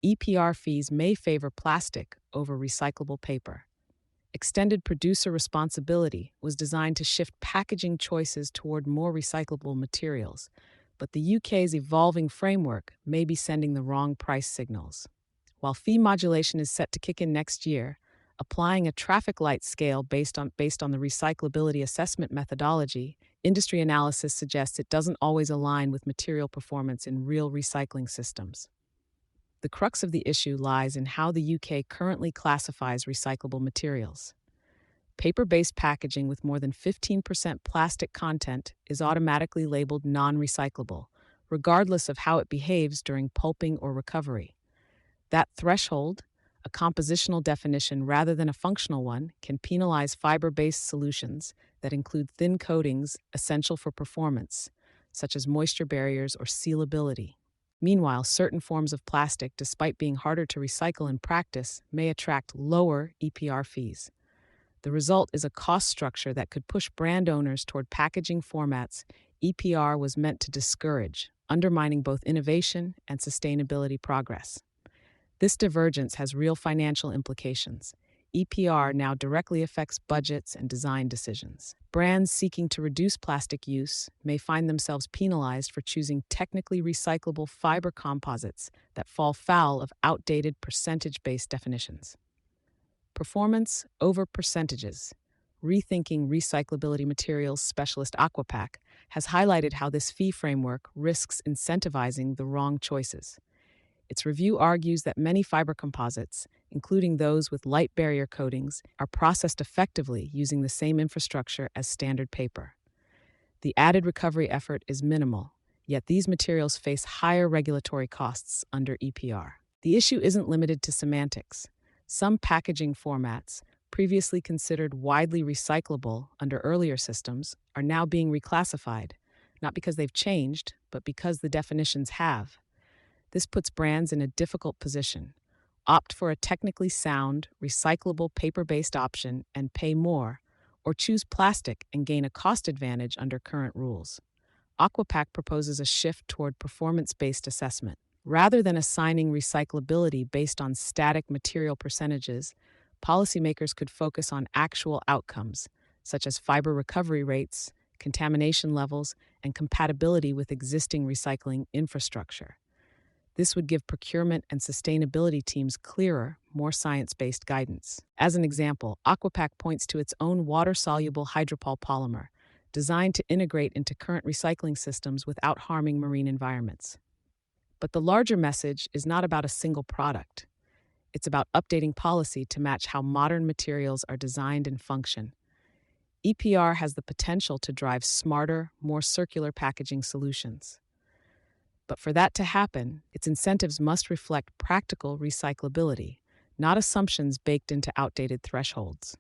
EPR fees may favor plastic over recyclable paper. Extended producer responsibility was designed to shift packaging choices toward more recyclable materials, but the UK's evolving framework may be sending the wrong price signals. While fee modulation is set to kick in next year, applying a traffic light scale based on the recyclability assessment methodology, industry analysis suggests it doesn't always align with material performance in real recycling systems. The crux of the issue lies in how the UK currently classifies recyclable materials. Paper-based packaging with more than 15% plastic content is automatically labeled non-recyclable, regardless of how it behaves during pulping or recovery. That threshold, a compositional definition rather than a functional one, can penalize fiber-based solutions that include thin coatings essential for performance, such as moisture barriers or sealability. Meanwhile, certain forms of plastic, despite being harder to recycle in practice, may attract lower EPR fees. The result is a cost structure that could push brand owners toward packaging formats EPR was meant to discourage, undermining both innovation and sustainability progress. This divergence has real financial implications. EPR now directly affects budgets and design decisions. Brands seeking to reduce plastic use may find themselves penalized for choosing technically recyclable fiber composites that fall foul of outdated percentage-based definitions. Performance over percentages. Rethinking Recyclability Materials specialist Aquapac has highlighted how this fee framework risks incentivizing the wrong choices. Its review argues that many fiber composites, including those with light barrier coatings, are processed effectively using the same infrastructure as standard paper. The added recovery effort is minimal, yet these materials face higher regulatory costs under EPR. The issue isn't limited to semantics. Some packaging formats, previously considered widely recyclable under earlier systems, are now being reclassified, not because they've changed, but because the definitions have. This puts brands in a difficult position. Opt for a technically sound, recyclable paper-based option and pay more, or choose plastic and gain a cost advantage under current rules. Aquapac proposes a shift toward performance-based assessment. Rather than assigning recyclability based on static material percentages, policymakers could focus on actual outcomes, such as fiber recovery rates, contamination levels, and compatibility with existing recycling infrastructure. This would give procurement and sustainability teams clearer, more science-based guidance. As an example, Aquapac points to its own water-soluble hydropol polymer, designed to integrate into current recycling systems without harming marine environments. But the larger message is not about a single product. It's about updating policy to match how modern materials are designed and function. EPR has the potential to drive smarter, more circular packaging solutions. But for that to happen, its incentives must reflect practical recyclability, not assumptions baked into outdated thresholds.